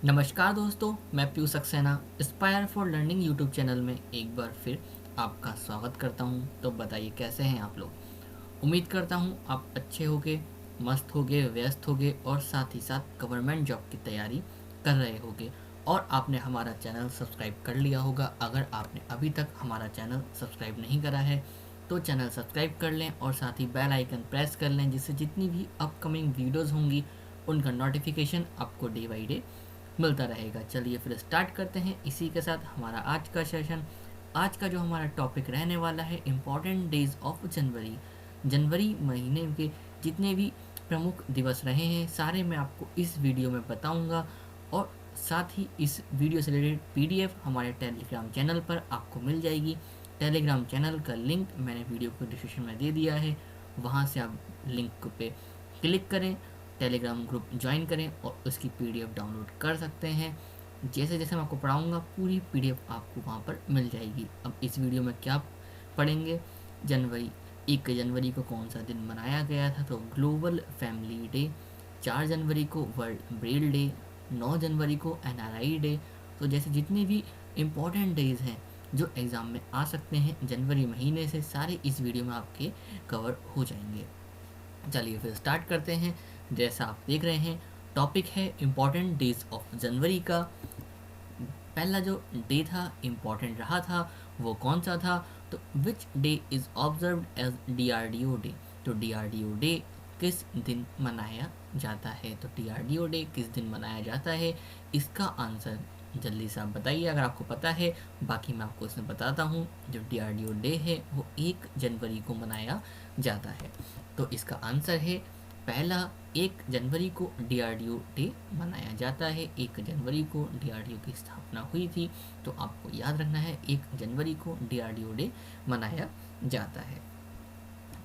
नमस्कार दोस्तों, मैं Piyush Saxena Aspire for learning YouTube channel में एक बार फिर आपका स्वागत करता हूं। तो बताइए कैसे हैं आप लोग। उम्मीद करता हूं आप अच्छे होगे, मस्त होगे, व्यस्त होगे और साथ ही साथ गवर्नमेंट जॉब की तैयारी कर रहे होगे और आपने हमारा चैनल सब्सक्राइब कर लिया होगा। अगर आपने अभी तक हमारा चैनल सब्सक्राइब नहीं करा है तो चैनल सब्सक्राइब कर लें और साथ ही बेल आइकन प्रेस कर लें, जिससे जितनी भी अपकमिंग वीडियोज़ होंगी उनका नोटिफिकेशन आपको डे बाई डे मिलता रहेगा। चलिए फिर स्टार्ट करते हैं इसी के साथ हमारा आज का सेशन। आज का जो हमारा टॉपिक रहने वाला है इम्पॉर्टेंट डेज ऑफ जनवरी। जनवरी महीने के जितने भी प्रमुख दिवस रहे हैं सारे मैं आपको इस वीडियो में बताऊंगा और साथ ही इस वीडियो से रिलेटेड पीडीएफ हमारे टेलीग्राम चैनल पर आपको मिल जाएगी। टेलीग्राम चैनल का लिंक मैंने वीडियो को डिस्क्रिप्शन में दे दिया है, वहाँ से आप लिंक पे क्लिक करें, टेलीग्राम ग्रुप ज्वाइन करें और उसकी पीडीएफ डाउनलोड कर सकते हैं। जैसे जैसे मैं आपको पढ़ाऊँगा पूरी पीडीएफ आपको वहाँ पर मिल जाएगी। अब इस वीडियो में क्या पढ़ेंगे, जनवरी 1 जनवरी को कौन सा दिन मनाया गया था, तो ग्लोबल फैमिली डे। 4 जनवरी को वर्ल्ड ब्रेल डे। 9 जनवरी को एनआरआई डे। तो जैसे जितने भी इम्पोर्टेंट डेज हैं जो एग्ज़ाम में आ सकते हैं जनवरी महीने से, सारे इस वीडियो में आपके कवर हो जाएंगे। चलिए फिर स्टार्ट करते हैं। जैसा आप देख रहे हैं टॉपिक है इम्पॉर्टेंट डेज ऑफ जनवरी का। पहला जो डे था इम्पॉर्टेंट रहा था वो कौन सा था, तो which day is observed as DRDO day. तो डीआरडीओ डे किस दिन मनाया जाता है, तो डीआरडीओ डे किस दिन मनाया जाता है, इसका आंसर जल्दी से आप बताइए अगर आपको पता है। बाकी मैं आपको इसमें बताता हूँ। जो डीआरडीओ डे है वो 1 जनवरी को मनाया जाता है। तो इसका आंसर है पहला, 1 जनवरी को डीआरडीओ डे मनाया जाता है। 1 जनवरी को डीआरडीओ की स्थापना हुई थी, तो आपको याद रखना है 1 जनवरी को डीआरडीओ डे मनाया जाता है।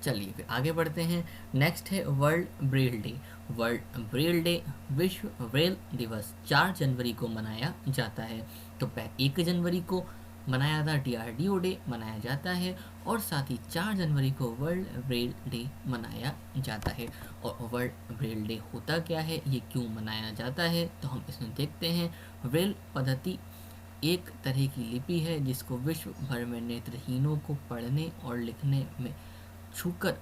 चलिए फिर आगे बढ़ते हैं। नेक्स्ट है world Braille day. World Braille day विश्व ब्रेल दिवस 4 जनवरी को मनाया जाता है। तो 1 जनवरी को मनाया था डीआरडीओ डे मनाया जाता है और साथ ही 4 जनवरी को वर्ल्ड ब्रेल डे मनाया जाता है। और वर्ल्ड ब्रेल डे होता क्या है, ये क्यों मनाया जाता है, तो हम इसमें देखते हैं। ब्रेल पद्धति एक तरह की लिपि है जिसको विश्व भर में नेत्रहीनों को पढ़ने और लिखने में छूकर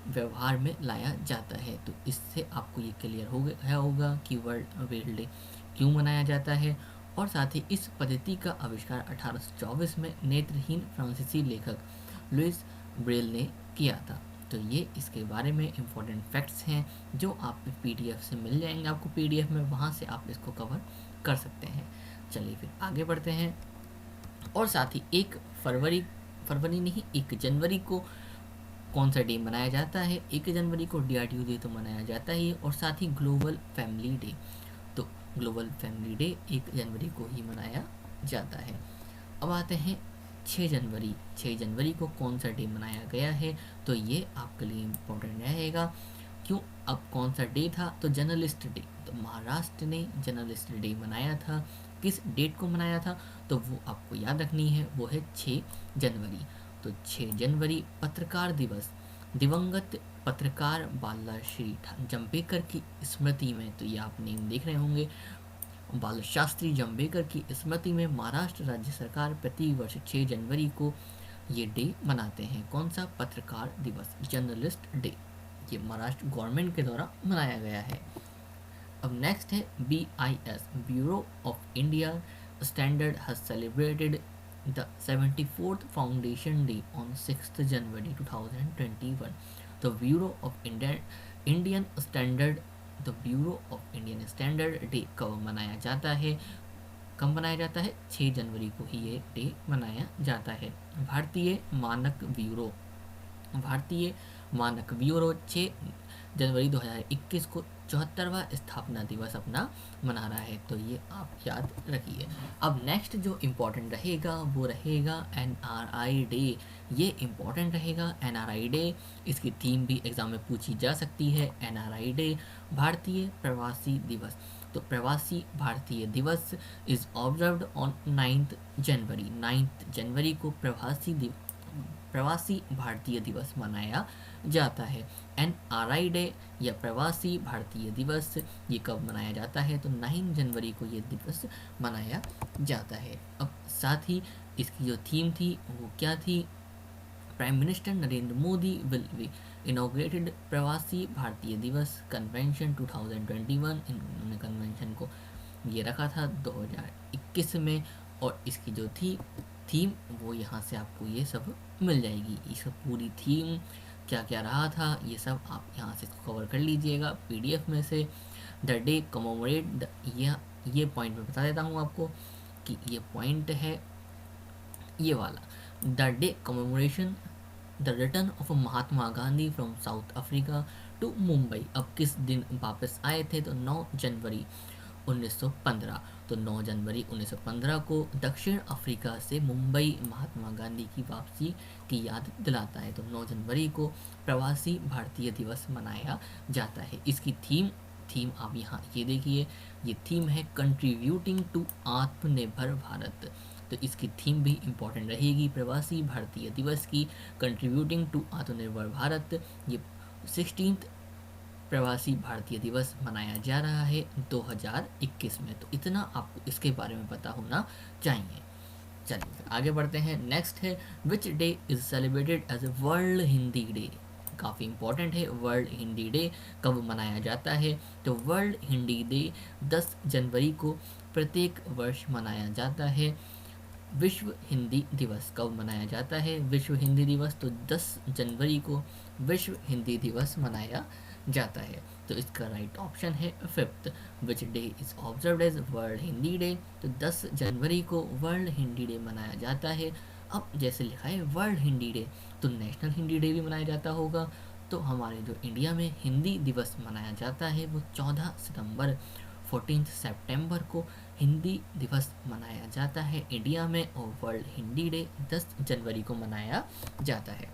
व्यवहार में लाया जाता है। तो इससे आपको ये क्लियर हो गया होगा कि वर्ल्ड ब्रेल डे क्यों मनाया जाता है। और साथ ही इस पद्धति का आविष्कार 1824 में नेत्रहीन फ्रांसीसी लेखक लुइस ब्रेल ने किया था। तो ये इसके बारे में इम्पोर्टेंट फैक्ट्स हैं जो आप पीडीएफ से मिल जाएंगे आपको पीडीएफ में, वहाँ से आप इसको कवर कर सकते हैं। चलिए फिर आगे बढ़ते हैं। और साथ ही 1 फरवरी फरवरी नहीं 1 जनवरी को कौन सा डे मनाया जाता है, 1 जनवरी को डीआरडीओ डे तो मनाया जाता ही, और साथ ही ग्लोबल फैमिली डे। तो ग्लोबल फैमिली डे 1 जनवरी को ही मनाया जाता है। अब आते हैं 6 जनवरी। 6 जनवरी को कौन सा डे मनाया गया है, तो ये आपके लिए इम्पोर्टेंट रहेगा। क्यों, अब कौन सा डे था, तो जर्नलिस्ट डे। तो महाराष्ट्र ने जर्नलिस्ट डे मनाया था। किस डेट को मनाया था, तो वो आपको याद रखनी है, वो है 6 जनवरी। तो 6 जनवरी पत्रकार दिवस। दिवंगत पत्रकार बालाश्री जंपेकर की स्मृति में, तो ये आप नेम देख रहे होंगे, बाल शास्त्री जंबेकर की स्मृति में महाराष्ट्र राज्य सरकार प्रति वर्ष 6 जनवरी को ये डे मनाते हैं। कौन सा, पत्रकार दिवस, जर्नलिस्ट डे। ये महाराष्ट्र गवर्नमेंट के द्वारा मनाया गया है। अब नेक्स्ट है BIS, bureau of India standard has celebrated the 74th foundation day on 6 जनवरी 2021। तो bureau of Indian standard the bureau of Indian standard day कब मनाया जाता है, कब मनाया जाता है, 6 जनवरी को ही ये डे मनाया जाता है। भारतीय मानक ब्यूरो 6 जनवरी 2021 को 74वां स्थापना दिवस अपना मना रहा है। तो ये आप याद रखिए। अब नेक्स्ट जो इम्पोर्टेंट रहेगा वो रहेगा NRI डे। ये इम्पोर्टेंट रहेगा NRI डे। इसकी थीम भी एग्जाम में पूछी जा सकती है। NRI डे भारतीय प्रवासी दिवस। तो प्रवासी भारतीय दिवस इज ऑब्जर्व्ड ऑन 9 जनवरी। 9 जनवरी को प्रवासी प्रवासी भारतीय दिवस मनाया जाता है। NRI डे या प्रवासी भारतीय दिवस ये कब मनाया जाता है? तो 9 जनवरी को ये दिवस मनाया जाता है। अब साथ ही इसकी जो थीम थी वो क्या थी? Prime minister Narendra Modi will be inaugurated प्रवासी भारतीय दिवस कन्वेंशन 2021। इन्होंने कन्वेंशन को ये रखा था 2021 में, और इसकी जो थी थीम वो यहाँ से आपको ये सब मिल जाएगी। इसका पूरी थीम क्या क्या रहा था ये सब आप यहाँ से कवर कर लीजिएगा PDF में से। द डे कमोमोरेट द, ये पॉइंट मैं बता देता हूँ आपको कि ये पॉइंट है ये वाला। The day commemoration the return of Mahatma Gandhi from South Africa to Mumbai. अब किस दिन वापस आए थे? तो 9 जनवरी 1915। तो 9 जनवरी 1915 को दक्षिण अफ्रीका से मुंबई महात्मा गांधी की वापसी की याद दिलाता है। तो 9 जनवरी को प्रवासी भारतीय दिवस मनाया जाता है। इसकी थीम आप यहाँ ये देखिए, ये थीम है कंट्रीब्यूटिंग टू आत्मनिर्भर भारत। तो इसकी थीम भी इम्पोर्टेंट रहेगी प्रवासी भारतीय दिवस की, कंट्रीब्यूटिंग टू आत्मनिर्भर भारत। ये 16th प्रवासी भारतीय दिवस मनाया जा रहा है 2021 में। तो इतना आपको इसके बारे में पता होना चाहिए। चलिए आगे बढ़ते हैं। नेक्स्ट है which day is celebrated as world Hindi day. काफ़ी इंपॉर्टेंट है। वर्ल्ड हिंदी डे कब मनाया जाता है? तो वर्ल्ड हिंदी डे 10 जनवरी को प्रत्येक वर्ष मनाया जाता है। विश्व हिंदी दिवस कब मनाया जाता है? विश्व हिंदी दिवस तो 10 जनवरी को विश्व हिंदी दिवस मनाया जाता है। तो इसका राइट ऑप्शन है 5th। Which day is observed as world Hindi day. तो 10 जनवरी को वर्ल्ड हिंदी डे मनाया जाता है। अब जैसे लिखा है वर्ल्ड हिंदी डे, तो नेशनल हिंदी डे भी मनाया जाता होगा। तो हमारे जो इंडिया में हिंदी दिवस मनाया जाता है वो 14 सितंबर 14 सितंबर को हिंदी दिवस मनाया जाता है इंडिया में, और वर्ल्ड हिंदी डे 10 जनवरी को मनाया जाता है।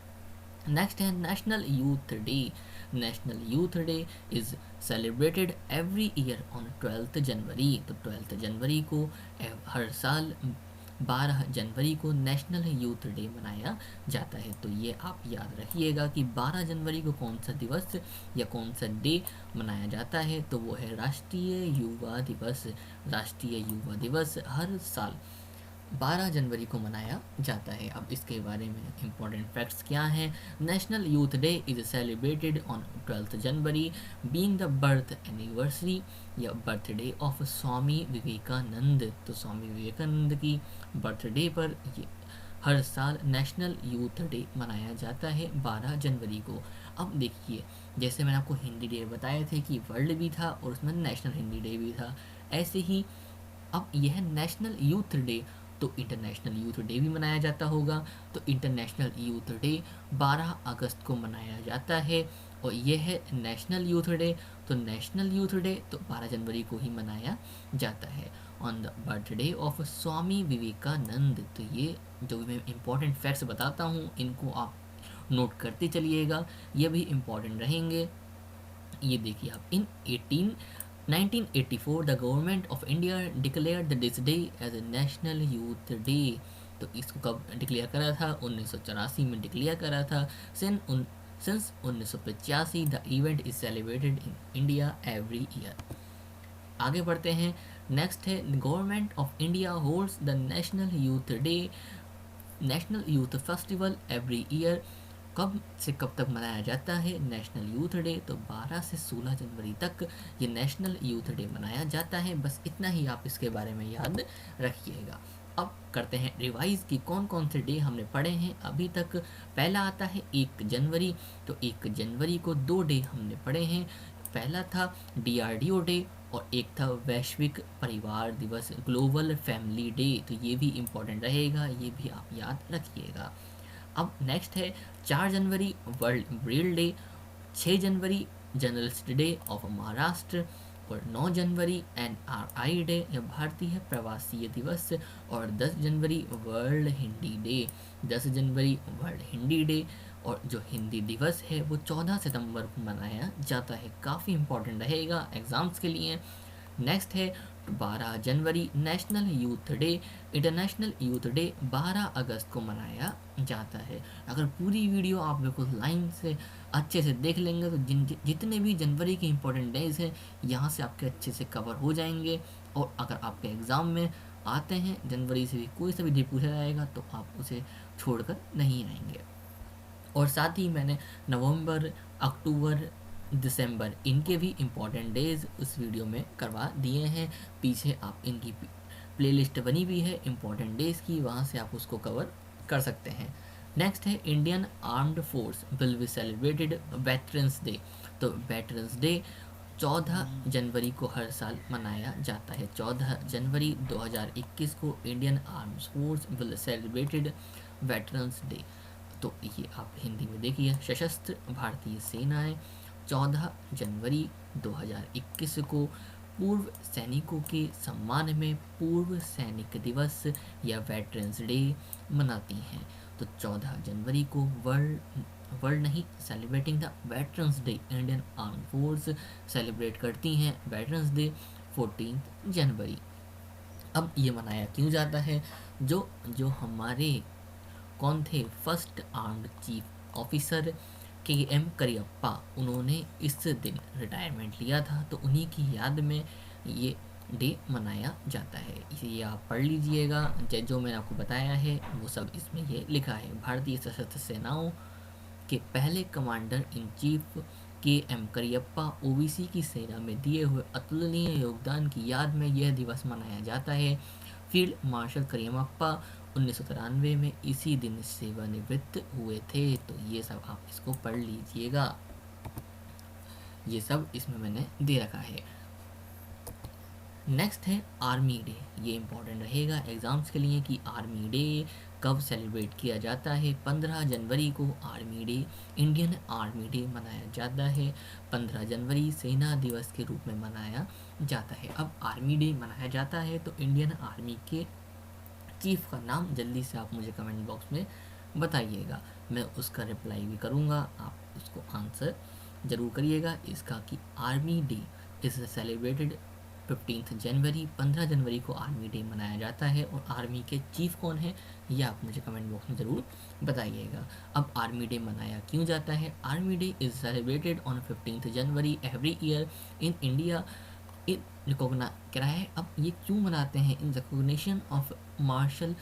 नेक्स्ट है national youth day. National youth day is celebrated every year on 12th जनवरी। तो 12th जनवरी को हर साल 12 जनवरी को नेशनल यूथ डे मनाया जाता है। तो ये आप याद रखिएगा कि 12 जनवरी को कौन सा दिवस या कौन सा डे मनाया जाता है? तो वो है राष्ट्रीय युवा दिवस। राष्ट्रीय युवा दिवस हर साल 12 जनवरी को मनाया जाता है। अब इसके बारे में इंपॉर्टेंट फैक्ट्स क्या हैं? National youth day is celebrated on 12th January being the birth anniversary या बर्थडे ऑफ स्वामी विवेकानंद। तो स्वामी विवेकानंद की बर्थडे पर ये हर साल नेशनल यूथ डे मनाया जाता है 12 जनवरी को। अब देखिए जैसे मैंने आपको हिंदी डे बताए थे कि वर्ल्ड भी था और उसमें नेशनल हिंदी डे भी था, ऐसे ही अब यह है नेशनल यूथ डे, तो इंटरनेशनल यूथ डे भी मनाया जाता होगा। तो इंटरनेशनल यूथ डे 12 अगस्त को मनाया जाता है, और यह है नेशनल यूथ डे। तो नेशनल यूथ डे तो 12 जनवरी को ही मनाया जाता है on the birthday of Swami Vivekananda. तो ये जो भी मैं इंपॉर्टेंट फैक्ट्स बताता हूँ इनको आप नोट करते चलिएगा, ये भी इम्पॉर्टेंट रहेंगे। ये देखिए आप in 1984 the government of India declared this day as a national youth day. तो इसको कब डिक्लेयर करा था? 1984 में डिक्लेयर करा था। Since 1985 the event is celebrated in India every year. आगे बढ़ते हैं। नेक्स्ट है government of India holds the national youth day national youth festival every year. कब से कब तक मनाया जाता है नेशनल यूथ डे? तो 12 से 16 जनवरी तक ये नेशनल यूथ डे मनाया जाता है। बस इतना ही आप इसके बारे में याद रखिएगा। अब करते हैं रिवाइज कि कौन कौन से डे हमने पढ़े हैं अभी तक। पहला आता है 1 जनवरी। तो 1 जनवरी को 2 डे हमने पढ़े हैं। पहला था DRDO डे और एक था वैश्विक परिवार दिवस ग्लोबल फैमिली डे। तो ये भी इम्पोर्टेंट रहेगा, ये भी आप याद रखिएगा। अब नेक्स्ट है 4 जनवरी वर्ल्ड ब्रेल डे, 6 जनवरी जर्नलिस्ट डे ऑफ महाराष्ट्र, और 9 जनवरी NRI डे या भारतीय प्रवासी दिवस, और 10 जनवरी वर्ल्ड हिंदी डे। 10 जनवरी वर्ल्ड हिंदी डे, और जो हिंदी दिवस है वो 14 सितंबर को मनाया जाता है। काफ़ी इंपॉर्टेंट रहेगा एग्ज़ाम्स के लिए। नेक्स्ट है 12 जनवरी national youth day. International youth day 12 अगस्त को मनाया जाता है। अगर पूरी वीडियो आप बिल्कुल लाइन से अच्छे से देख लेंगे तो जितने भी जनवरी के इंपॉर्टेंट डेज हैं यहाँ से आपके अच्छे से कवर हो जाएंगे। और अगर आपके एग्ज़ाम में आते हैं जनवरी से भी कोई सा भी डे पूछा जाएगा तो आप उसे छोड़कर नहीं आएंगे। और साथ ही मैंने नवंबर, अक्टूबर, दिसंबर इनके भी इम्पॉर्टेंट डेज उस वीडियो में करवा दिए हैं। पीछे आप इनकी प्लेलिस्ट बनी हुई है इम्पॉर्टेंट डेज की, वहाँ से आप उसको कवर कर सकते हैं। नेक्स्ट है Indian armed force will be celebrated veterans day. तो वेटरन्स डे 14 जनवरी को हर साल मनाया जाता है। 14 जनवरी 2021 को Indian armed force will celebrated veterans day. तो ये आप हिंदी में देखिए, सशस्त्र भारतीय सेनाएं 14 जनवरी 2021 को पूर्व सैनिकों के सम्मान में पूर्व सैनिक दिवस या वेटरन्स डे मनाती हैं। तो 14 जनवरी को वर्ल्ड नहीं, celebrating the veterans day, Indian arm force celebrate करती हैं वेटरन्स डे 14 जनवरी। अब ये मनाया क्यों जाता है? जो जो हमारे कौन थे first armed chief officer KM Cariappa, उन्होंने इस दिन रिटायरमेंट लिया था, तो उन्हीं की याद में ये डे मनाया जाता है। इसे ये आप पढ़ लीजिएगा, जो मैंने आपको बताया है वो सब इसमें ये लिखा है। भारतीय सशस्त्र सेनाओं के पहले commander in chief KM Cariappa OBC की सेना में दिए हुए अतुलनीय योगदान की याद में यह दिवस मनाया जाता है। फील्ड मार्शल करियप्पा 1993 में इसी दिन सेवानिवृत्त हुए थे। तो ये सब आप इसको पढ़ लीजिएगा, ये सब इसमें मैंने दे रखा है। नेक्स्ट है आर्मी डे। ये इम्पोर्टेंट रहेगा एग्ज़ाम्स के लिए कि आर्मी डे कब सेलिब्रेट किया जाता है। 15 जनवरी को army day, Indian army day मनाया जाता है। 15 जनवरी सेना दिवस के रूप में मनाया जाता है। अब आर्मी डे मनाया जाता है तो इंडियन आर्मी के चीफ का नाम जल्दी से आप मुझे कमेंट बॉक्स में बताइएगा, मैं उसका रिप्लाई भी करूँगा, आप उसको आंसर ज़रूर करिएगा इसका कि आर्मी डे इज़ सेलिब्रेटेड 15 जनवरी। 15 जनवरी को आर्मी डे मनाया जाता है। और आर्मी के चीफ कौन है ये आप मुझे कमेंट बॉक्स में ज़रूर बताइएगा। अब आर्मी डे मनाया क्यों जाता है? Army day is celebrated on 15 January every year in India in recognition क्या है। अब ये क्यों मनाते हैं? In recognition of marshal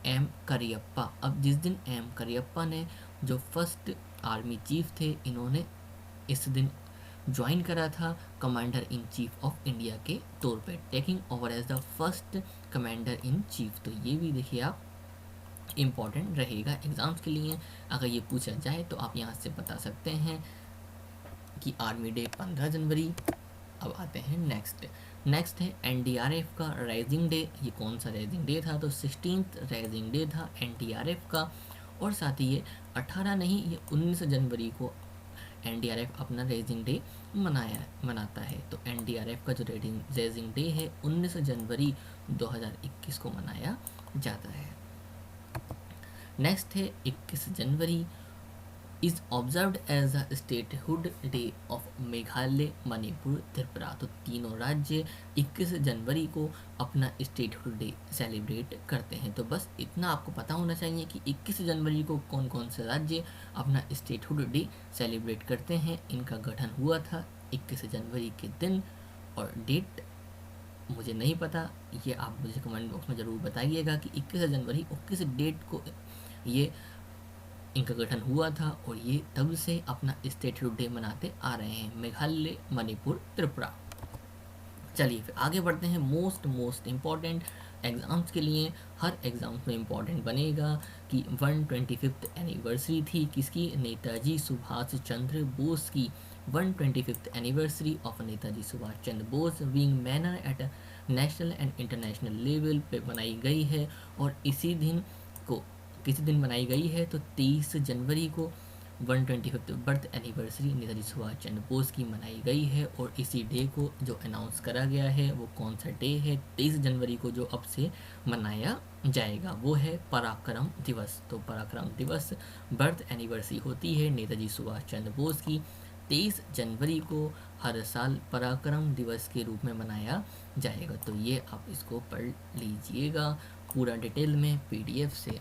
M Cariappa. अब जिस दिन M करियप्पा ने, जो फर्स्ट आर्मी चीफ थे, इन्होंने इस दिन ज्वाइन करा था commander in chief of India के तौर पे, taking over as the first commander in chief. तो ये भी देखिए आप इम्पॉर्टेंट रहेगा एग्ज़ाम्स के लिए, अगर ये पूछा जाए तो आप यहाँ से बता सकते हैं कि आर्मी डे 15 जनवरी। अब आते हैं नेक्स्ट है NDRF का राइजिंग डे। ये कौन सा राइजिंग डे था? तो 16th राइजिंग डे था NDRF का। और साथ ही ये 18 नहीं, ये 19 जनवरी को NDRF अपना राइजिंग डे मनाता है। तो NDRF का जो राइजिंग डे है 19 जनवरी 2021 को मनाया जाता है। नेक्स्ट है 21 जनवरी is observed as the statehood day of Meghalaya, Manipur, Tripura. तो तीनों राज्य 21 जनवरी को अपना स्टेटहुड डे सेलिब्रेट करते हैं। तो बस इतना आपको पता होना चाहिए कि 21 जनवरी को कौन कौन से राज्य अपना स्टेटहुड डे सेलिब्रेट करते हैं। इनका गठन हुआ था 21 जनवरी के दिन, और डेट मुझे नहीं पता, ये आप मुझे कमेंट बॉक्स में ज़रूर बताइएगा कि 21 जनवरी और किस डेट को ये इनका गठन हुआ था। और ये तब से अपना स्टेटहुड डे मनाते आ रहे हैं, मेघालय, मणिपुर, त्रिपुरा। चलिए फिर आगे बढ़ते हैं। मोस्ट इम्पॉर्टेंट एग्ज़ाम्स के लिए, हर एग्ज़ाम्स में इम्पॉर्टेंट बनेगा कि 125th एनिवर्सरी थी किसकी? नेताजी सुभाष चंद्र बोस की। 125th anniversary of Netaji Subhash Chandra Bose being manner at national and international level पे बनाई गई है। और इसी दिन को किसी दिन बनाई गई है? तो 23 जनवरी को 125th birth anniversary Netaji Subhash Chandra Bose की मनाई गई है। और इसी डे को जो अनाउंस करा गया है वो कौन सा डे है? 23 जनवरी को जो अब से मनाया जाएगा वो है पराक्रम दिवस। तो पराक्रम दिवस बर्थ एनिवर्सरी होती है नेताजी सुभाष चंद्र बोस की 23 जनवरी को हर साल पराक्रम दिवस के रूप में मनाया जाएगा। तो ये आप इसको पढ़ लीजिएगा पूरा डिटेल में पीडीएफ से।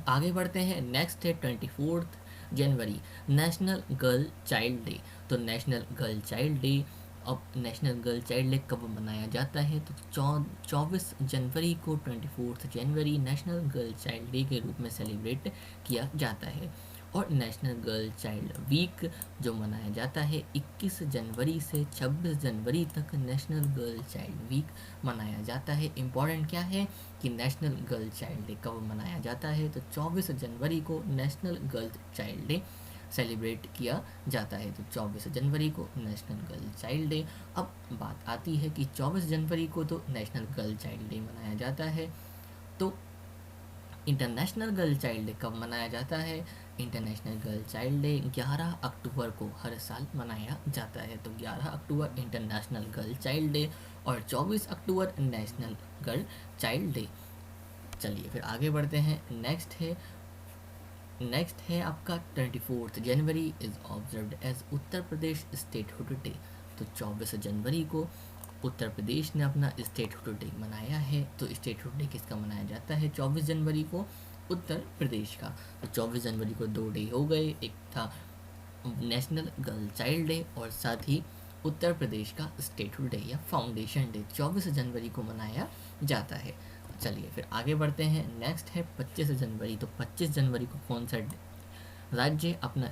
आगे बढ़ते हैं। नेक्स्ट है 24 जनवरी, नेशनल गर्ल चाइल्ड डे। तो नेशनल गर्ल चाइल्ड डे, अब नेशनल गर्ल चाइल्ड डे कब मनाया जाता है? तो 24 जनवरी को 24 जनवरी नेशनल गर्ल चाइल्ड डे के रूप में सेलिब्रेट किया जाता है। और नेशनल गर्ल चाइल्ड वीक जो मनाया जाता है 21 जनवरी से 26 जनवरी तक नेशनल गर्ल चाइल्ड वीक मनाया जाता है। इम्पॉर्टेंट क्या है कि नेशनल गर्ल चाइल्ड डे कब मनाया जाता है? तो 24 जनवरी को national girl child day celebrate किया जाता है। तो 24 जनवरी को नेशनल गर्ल चाइल्ड डे। अब बात आती है कि 24 जनवरी को तो नेशनल गर्ल चाइल्ड डे मनाया जाता है, तो इंटरनेशनल गर्ल चाइल्ड डे कब मनाया जाता है? इंटरनेशनल गर्ल चाइल्ड डे 11 अक्टूबर को हर साल मनाया जाता है। तो 11 अक्टूबर इंटरनेशनल गर्ल चाइल्ड डे और 24 अक्टूबर नेशनल गर्ल चाइल्ड डे। चलिए फिर आगे बढ़ते हैं। नेक्स्ट है आपका 24 जनवरी is observed as Uttar Pradesh statehood day. तो 24 जनवरी को उत्तर प्रदेश ने अपना स्टेटहुड डे मनाया है। तो स्टेटहुड डे किसका मनाया जाता है? 24 जनवरी को उत्तर प्रदेश का। तो 24 जनवरी को 2 डे हो गए, एक था नेशनल गर्ल चाइल्ड डे और साथ ही उत्तर प्रदेश का स्टेटहुड डे या फाउंडेशन डे 24 जनवरी को मनाया जाता है। चलिए फिर आगे बढ़ते हैं। नेक्स्ट है 25 जनवरी। तो 25 जनवरी को कौन सा राज्य अपना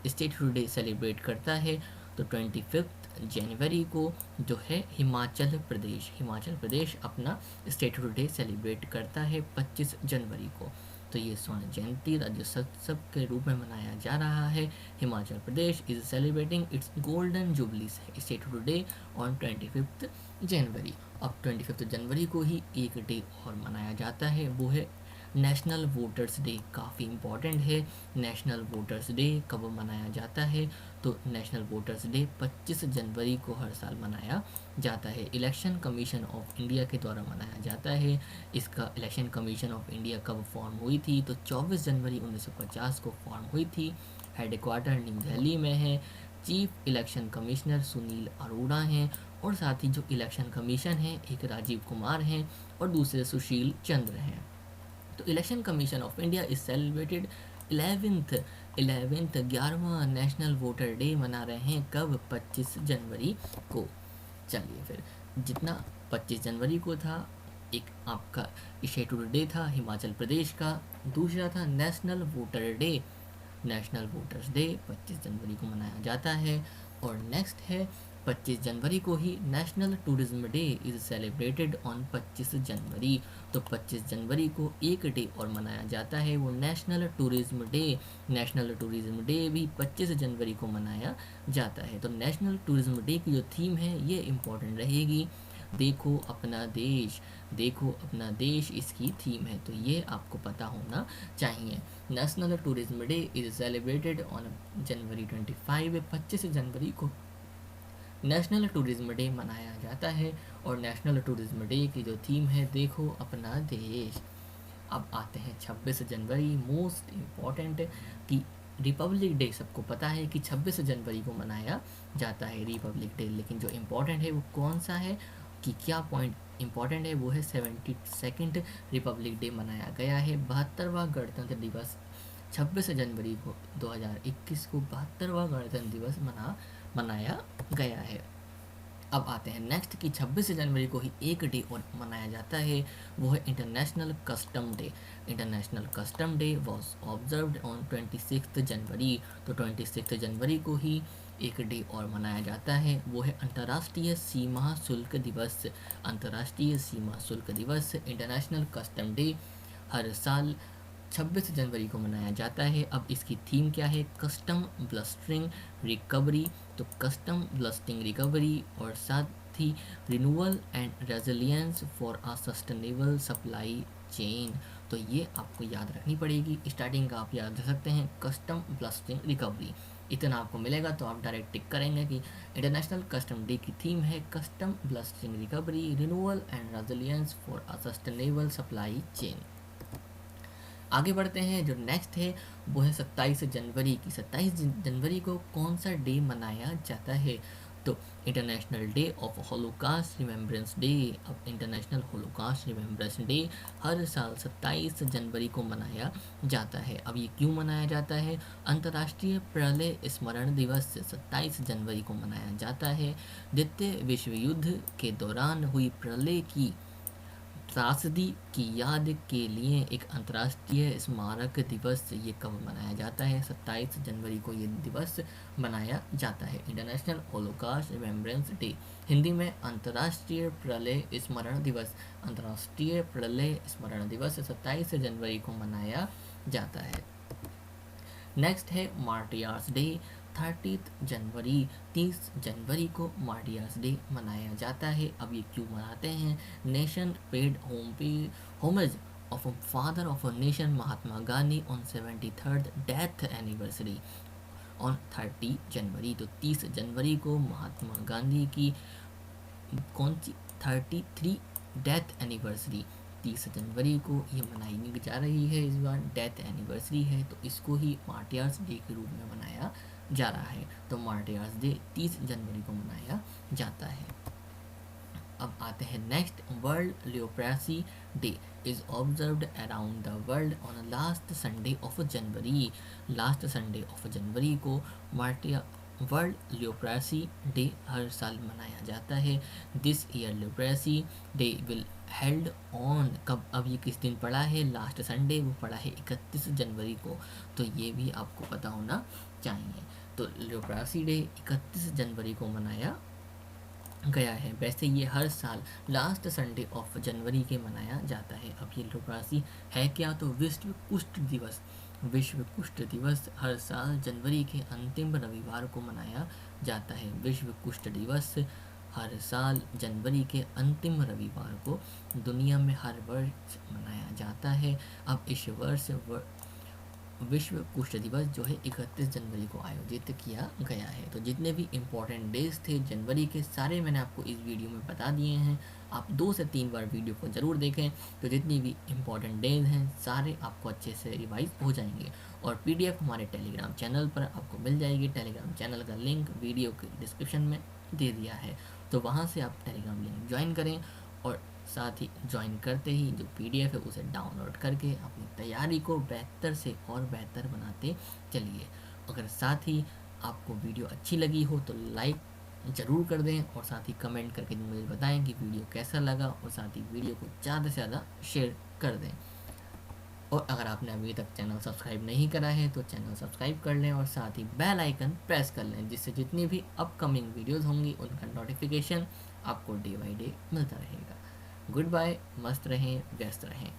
स्टेटहुड डे सेलिब्रेट करता है? तो 25 जनवरी को जो है हिमाचल प्रदेश अपना स्टेटहुड डे सेलिब्रेट करता है 25 जनवरी को। तो ये स्वर्ण जयंती राज्योत्सव के रूप में मनाया जा रहा है। Himachal Pradesh is celebrating its golden jubilee statehood day on 25 January. अब 25 जनवरी को ही एक डे और मनाया जाता है, वो है नेशनल वोटर्स डे। काफ़ी इम्पॉर्टेंट है। नेशनल वोटर्स डे कब मनाया जाता है? तो नेशनल वोटर्स डे 25 जनवरी को हर साल मनाया जाता है। इलेक्शन कमीशन ऑफ इंडिया के द्वारा मनाया जाता है। इसका इलेक्शन कमीशन ऑफ इंडिया कब फॉर्म हुई थी? तो 24 जनवरी 1950 को फॉर्म हुई थी। हेडक्वार्टर न्यू दिल्ली में है। Chief election commissioner Sunil Arora हैं और साथ ही जो इलेक्शन कमीशन है एक राजीव कुमार हैं और दूसरे सुशील चंद्र हैं। तो election commission of India is celebrated 11वां नेशनल वोटर डे मना रहे हैं कब? 25 जनवरी को। चलिए फिर जितना 25 जनवरी को था एक आपका स्टेटहुड डे था हिमाचल प्रदेश का, दूसरा था national voter day. National voters day 25 जनवरी को मनाया जाता है। और नेक्स्ट है 25 जनवरी को ही national tourism day is celebrated on 25 January. तो 25 जनवरी को एक डे और मनाया जाता है, वो national tourism day. National tourism day भी 25 जनवरी को मनाया जाता है। तो नेशनल टूरिज्म डे की जो थीम है ये इम्पोर्टेंट रहेगी। देखो अपना देश इसकी थीम है, तो ये आपको पता होना चाहिए। National tourism day is celebrated on January 25 जनवरी को नेशनल टूरिज्म डे मनाया जाता है। और नेशनल टूरिज्म डे की जो थीम है देखो अपना देश। अब आते हैं 26 जनवरी, मोस्ट इम्पॉर्टेंट कि रिपब्लिक डे सबको पता है कि 26 जनवरी को मनाया जाता है रिपब्लिक डे, लेकिन जो इम्पोर्टेंट है वो कौन सा है कि क्या पॉइंट इम्पॉर्टेंट है? वो है 72nd रिपब्लिक डे मनाया गया है। 72वां गणतंत्र दिवस 26 जनवरी को 2021 को 72वां गणतंत्र दिवस मनाया गया है। अब आते हैं नेक्स्ट कि 26 जनवरी को ही एक डे और मनाया जाता है, वो है international custom day. International custom day was observed on 26 जनवरी। तो 26 जनवरी को ही एक डे और मनाया जाता है, वो है अंतर्राष्ट्रीय सीमा शुल्क दिवस। अंतर्राष्ट्रीय सीमा शुल्क दिवस इंटरनेशनल कस्टम डे हर साल 26 जनवरी को मनाया जाता है। अब इसकी थीम क्या है? Custom bolstering recovery. तो कस्टम ब्लस्टिंग रिकवरी और साथ ही renewal and resilience for a sustainable supply chain. तो ये आपको याद रखनी पड़ेगी। स्टार्टिंग का आप याद रख सकते हैं कस्टम ब्लस्टिंग रिकवरी, इतना आपको मिलेगा तो आप डायरेक्ट टिक करेंगे कि इंटरनेशनल कस्टम डे की थीम है custom bolstering recovery, renewal and resilience for a sustainable supply chain. आगे बढ़ते हैं, जो नेक्स्ट है वो है 27 जनवरी की। 27 जनवरी को कौन सा डे मनाया जाता है? तो international day of Holocaust remembrance day. अब इंटरनेशनल होलोकास्ट रिमेम्बरेंस डे हर साल 27 जनवरी को मनाया जाता है। अब ये क्यों मनाया जाता है? अंतर्राष्ट्रीय प्रलय स्मरण दिवस 27 जनवरी को मनाया जाता है। द्वितीय विश्व युद्ध के दौरान हुई प्रलय की त्रासदी की याद के लिए एक अंतर्राष्ट्रीय स्मारक दिवस ये कब मनाया जाता है? 27 जनवरी को ये दिवस मनाया जाता है, international Holocaust remembrance day. Hindi में अंतर्राष्ट्रीय प्रलय स्मरण दिवस। अंतर्राष्ट्रीय प्रलय स्मरण दिवस 27 जनवरी को मनाया जाता है। नेक्स्ट है मार्टियर्स डे। 30 जनवरी 30 जनवरी को मार्टियर्स डे मनाया जाता है। अब ये क्यों मनाते हैं? Nation paid homage of father of a nation Mahatma Gandhi on 73rd death anniversary on 30 जनवरी। तो 30 जनवरी को महात्मा गांधी की कौन सी 33 डेथ एनिवर्सरी, 30 जनवरी को ये मनाई जा रही है। इस बार डेथ एनिवर्सरी है तो इसको ही मार्टियर्स डे के रूप में मनाया जा रहा है। तो मार्टियर्स डे 30 जनवरी को मनाया जाता है। अब आते हैं next, world leprosy day is observed around the world on last Sunday of January. Last Sunday of January को वर्ल्ड लियोप्रेसी डे हर साल मनाया जाता है। This year leprosy day will held on कब? अब ये किस दिन पड़ा है? लास्ट संडे वो पड़ा है 31 जनवरी को, तो ये भी आपको पता होना चाहिए। तो लियोप्रेसी डे 31 जनवरी को मनाया गया है। वैसे ये हर साल लास्ट संडे ऑफ जनवरी के मनाया जाता है। अब ये लियोप्रेसी है क्या? तो विश्व कुष्ठ दिवस। विश्व कुष्ठ दिवस हर साल जनवरी के अंतिम रविवार को मनाया जाता है। विश्व कुष्ठ दिवस हर साल जनवरी के अंतिम रविवार को दुनिया में हर वर्ष मनाया जाता है। अब इस वर्ष विश्व कुष्ठ दिवस जो है 31 जनवरी को आयोजित किया गया है। तो जितने भी इम्पोर्टेंट डेज थे जनवरी के सारे मैंने आपको इस वीडियो में बता दिए हैं। आप 2 से 3 बार वीडियो को ज़रूर देखें, तो जितनी भी इम्पोर्टेंट डेज हैं सारे आपको अच्छे से रिवाइज हो जाएंगे। और PDF हमारे टेलीग्राम चैनल पर आपको मिल जाएगी। टेलीग्राम चैनल का लिंक वीडियो के डिस्क्रिप्शन में दे दिया है, तो वहाँ से आप टेलीग्राम लिंक ज्वाइन करें और साथ ही ज्वाइन करते ही जो PDF है उसे डाउनलोड करके अपनी तैयारी को बेहतर से और बेहतर बनाते चलिए। अगर साथ ही आपको वीडियो अच्छी लगी हो तो लाइक ज़रूर कर दें और साथ ही कमेंट करके मुझे बताएं कि वीडियो कैसा लगा, और साथ ही वीडियो को ज़्यादा से ज़्यादा शेयर कर दें। और अगर आपने अभी तक चैनल सब्सक्राइब नहीं करा है तो चैनल सब्सक्राइब कर लें और साथ ही बेल आइकन प्रेस कर लें, जिससे जितनी भी अपकमिंग वीडियोज़ होंगी उनका नोटिफिकेशन आपको डे बाई डे मिलता रहेगा। गुड बाय, मस्त रहें, व्यस्त रहें।